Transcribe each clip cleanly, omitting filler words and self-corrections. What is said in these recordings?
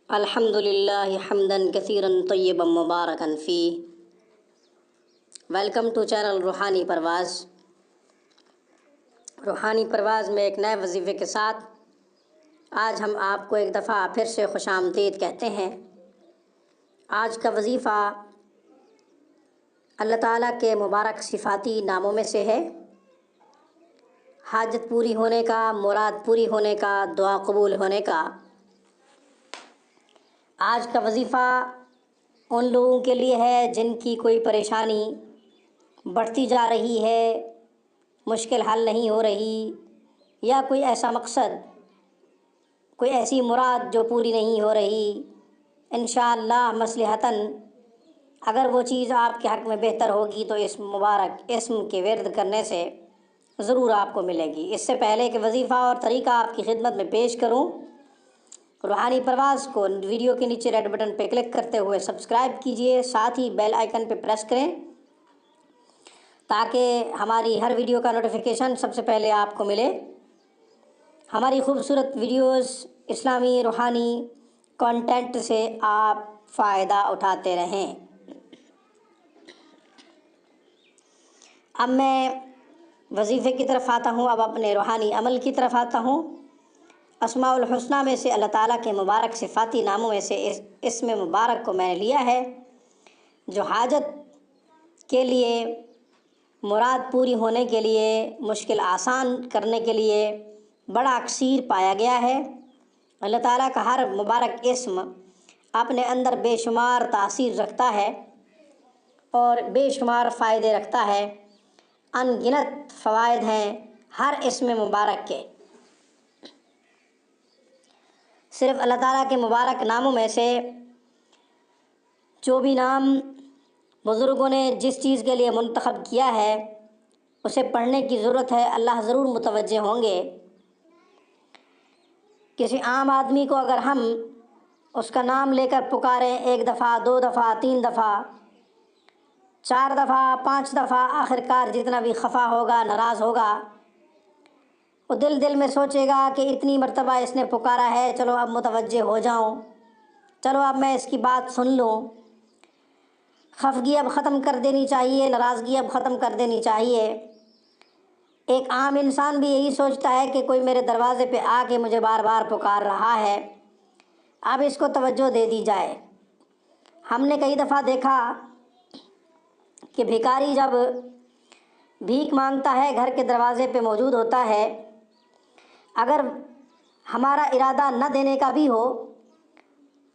الحمد للہ حمدا کثیرا طیبا مبارکا فی۔ ویلکم ٹو چینل روحانی پرواز۔ روحانی پرواز میں ایک نئے وظیفے کے ساتھ آج ہم آپ کو ایک دفعہ پھر سے خوش آمدید کہتے ہیں۔ آج کا وظیفہ اللہ تعالیٰ کے مبارک صفاتی ناموں میں سے ہے، حاجت پوری ہونے کا، مراد پوری ہونے کا، دعا قبول ہونے کا۔ آج کا وظیفہ ان لوگوں کے لیے ہے جن کی کوئی پریشانی بڑھتی جا رہی ہے، مشکل حل نہیں ہو رہی، یا کوئی ایسا مقصد، کوئی ایسی مراد جو پوری نہیں ہو رہی۔ انشاءاللہ مصلحتاً اگر وہ چیز آپ کے حق میں بہتر ہوگی تو اس مبارک اسم کے ورد کرنے سے ضرور آپ کو ملے گی۔ اس سے پہلے کہ وظیفہ اور طریقہ آپ کی خدمت میں پیش کروں، روحانی پرواز کو ویڈیو کے نیچے ریڈ بٹن پہ کلک کرتے ہوئے سبسکرائب کیجئے، ساتھ ہی بیل آئیکن پہ پریس کریں تاکہ ہماری ہر ویڈیو کا نوٹیفیکیشن سب سے پہلے آپ کو ملے۔ ہماری خوبصورت ویڈیوز، اسلامی روحانی کانٹینٹ سے آپ فائدہ اٹھاتے رہیں۔ اب میں وظیفے کی طرف آتا ہوں، اب اپنے روحانی عمل کی طرف آتا ہوں۔ اسماء الحسنہ میں سے اللہ تعالیٰ کے مبارک صفاتی ناموں میں سے اسم مبارک کو میں نے لیا ہے جو حاجت کے لیے، مراد پوری ہونے کے لیے، مشکل آسان کرنے کے لیے بڑا اکثیر پایا گیا ہے۔ اللہ تعالیٰ کا ہر مبارک اسم اپنے اندر بے شمار تاثیر رکھتا ہے اور بے شمار فائدے رکھتا ہے، ان گنت فوائد ہیں ہر اسم مبارک کے۔ صرف اللہ تعالیٰ کے مبارک ناموں میں سے جو بھی نام بزرگوں نے جس چیز کے لیے منتخب کیا ہے اسے پڑھنے کی ضرورت ہے، اللہ ضرور متوجہ ہوں گے۔ کسی عام آدمی کو اگر ہم اس کا نام لے کر پکاریں، ایک دفعہ، دو دفعہ، تین دفعہ، چار دفعہ، پانچ دفعہ، آخرکار جتنا بھی خفا ہوگا، ناراض ہوگا، وہ دل میں سوچے گا کہ اتنی مرتبہ اس نے پکارا ہے، چلو اب متوجہ ہو جاؤں، چلو اب میں اس کی بات سن لوں۔ خفگی اب ختم کر دینی چاہیے، ناراضگی اب ختم کر دینی چاہیے۔ ایک عام انسان بھی یہی سوچتا ہے کہ کوئی میرے دروازے پہ آ کے مجھے بار بار پکار رہا ہے، اب اس کو توجہ دے دی جائے۔ ہم نے کئی دفعہ دیکھا کہ بھکاری جب بھیک مانگتا ہے، گھر کے دروازے پہ موجود ہوتا ہے، اگر ہمارا ارادہ نہ دینے کا بھی ہو،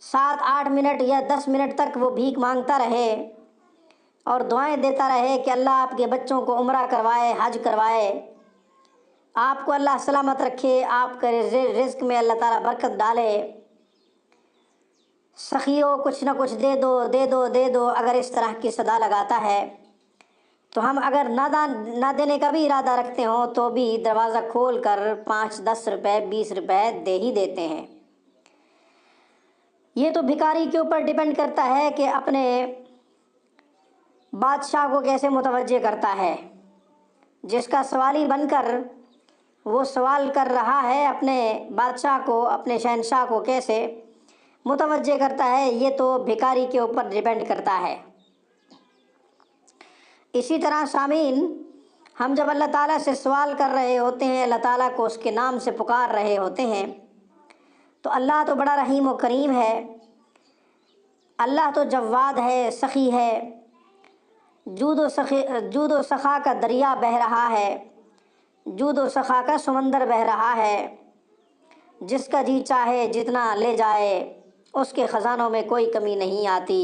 7-8 منٹ یا 10 منٹ تک وہ بھیک مانگتا رہے اور دعائیں دیتا رہے کہ اللہ آپ کے بچوں کو عمرہ کروائے، حج کروائے، آپ کو اللہ سلامت رکھے، آپ کے رزق میں اللہ تعالیٰ برکت ڈالے، سخیوں کچھ نہ کچھ دے دو، دے دو، دے دو، اگر اس طرح کی صدا لگاتا ہے تو ہم اگر نہ دینے کا بھی ارادہ رکھتے ہوں تو بھی دروازہ کھول کر 5-10 روپے، 20 روپے دے ہی دیتے ہیں۔ یہ تو بھکاری کے اوپر ڈیپینڈ کرتا ہے کہ اپنے بادشاہ کو کیسے متوجہ کرتا ہے۔ جس کا سوالی بن کر وہ سوال کر رہا ہے، اپنے بادشاہ کو، اپنے شہنشاہ کو کیسے متوجہ کرتا ہے، یہ تو بھکاری کے اوپر ڈیپینڈ کرتا ہے۔ اسی طرح سامعین، ہم جب اللہ تعالیٰ سے سوال کر رہے ہوتے ہیں، اللہ تعالیٰ کو اس کے نام سے پکار رہے ہوتے ہیں، تو اللہ تو بڑا رحیم و کریم ہے، اللہ تو جواد ہے، سخی ہے، جود و سخا کا دریا بہہ رہا ہے، جود و سخا کا سمندر بہہ رہا ہے، جس کا جی چاہے جتنا لے جائے، اس کے خزانوں میں کوئی کمی نہیں آتی،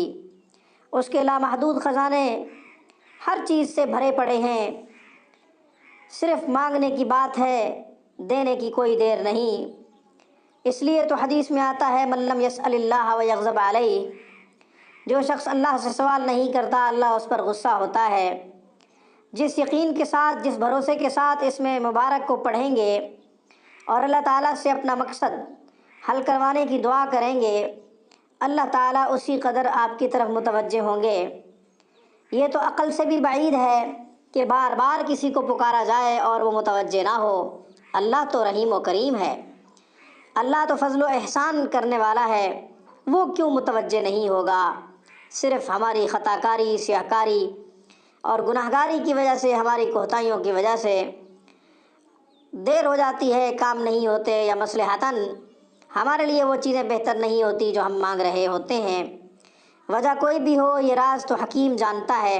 اس کے لامحدود خزانے ہر چیز سے بھرے پڑے ہیں، صرف مانگنے کی بات ہے، دینے کی کوئی دیر نہیں۔ اس لیے تو حدیث میں آتا ہے من لم یسأل اللہ ویغضب علیہ، جو شخص اللہ سے سوال نہیں کرتا اللہ اس پر غصہ ہوتا ہے۔ جس یقین کے ساتھ، جس بھروسے کے ساتھ اس میں مبارک کو پڑھیں گے اور اللہ تعالیٰ سے اپنا مقصد حل کروانے کی دعا کریں گے، اللہ تعالیٰ اسی قدر آپ کی طرف متوجہ ہوں گے۔ یہ تو عقل سے بھی بعید ہے کہ بار بار کسی کو پکارا جائے اور وہ متوجہ نہ ہو۔ اللہ تو رحیم و کریم ہے، اللہ تو فضل و احسان کرنے والا ہے، وہ کیوں متوجہ نہیں ہوگا؟ صرف ہماری خطا کاری، سیاہ کاری اور گناہ گاری کی وجہ سے، ہماری کوتاہیوں کی وجہ سے دیر ہو جاتی ہے، کام نہیں ہوتے، یا مصلحتاً ہمارے لیے وہ چیزیں بہتر نہیں ہوتی جو ہم مانگ رہے ہوتے ہیں۔ وجہ کوئی بھی ہو، یہ راز تو حکیم جانتا ہے،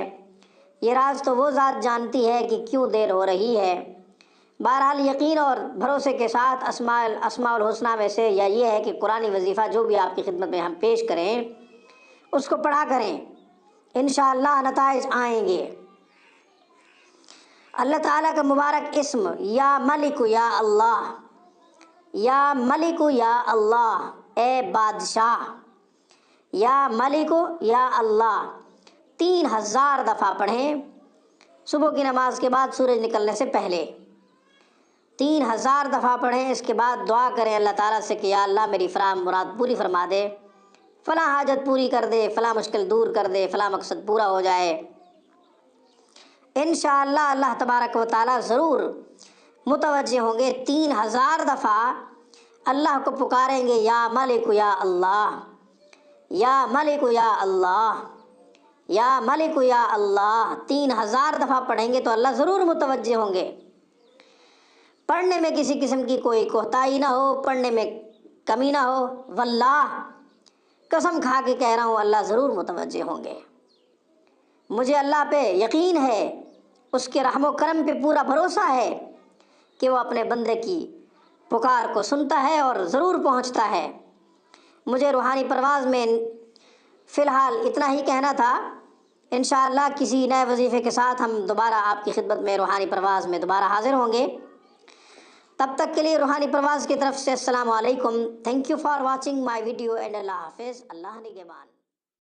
یہ راز تو وہ ذات جانتی ہے کہ کیوں دیر ہو رہی ہے۔ بہرحال یقین اور بھروسے کے ساتھ اسماء الحسنہ میں سے یا یہ ہے کہ قرآنی وظیفہ جو بھی آپ کی خدمت میں ہم پیش کریں اس کو پڑھا کریں، انشاءاللہ نتائج آئیں گے۔ اللہ تعالیٰ کا مبارک اسم یا ملک یا اللہ، یا ملک یا اللہ، اے بادشاہ، یا ملک یا اللہ 3000 دفعہ پڑھیں صبح کی نماز کے بعد سورج نکلنے سے پہلے، 3000 دفعہ پڑھیں۔ اس کے بعد دعا کریں اللہ تعالیٰ سے کہ یا اللہ میری فلاں مراد پوری فرما دے، فلاں حاجت پوری کر دے، فلاں مشکل دور کر دے، فلاں مقصد پورا ہو جائے۔ انشاءاللہ اللہ تبارک و تعالیٰ ضرور متوجہ ہوں گے۔ 3000 دفعہ اللہ کو پکاریں گے، یا ملک یا اللہ، یا ملک یا اللہ، یا ملک یا اللہ، 3000 دفعہ پڑھیں گے تو اللہ ضرور متوجہ ہوں گے۔ پڑھنے میں کسی قسم کی کوئی کوتاہی نہ ہو، پڑھنے میں کمی نہ ہو، واللہ قسم کھا کے کہہ رہا ہوں اللہ ضرور متوجہ ہوں گے۔ مجھے اللہ پہ یقین ہے، اس کے رحم و کرم پہ پورا بھروسہ ہے کہ وہ اپنے بندے کی پکار کو سنتا ہے اور ضرور پہنچتا ہے۔ مجھے روحانی پرواز میں فی الحال اتنا ہی کہنا تھا۔ انشاءاللہ کسی نئے وظیفے کے ساتھ ہم دوبارہ آپ کی خدمت میں روحانی پرواز میں دوبارہ حاضر ہوں گے۔ تب تک کے لیے روحانی پرواز کی طرف سے السلام علیکم۔ Thank you for watching my video and Allah حافظ۔ اللہ نگہبان۔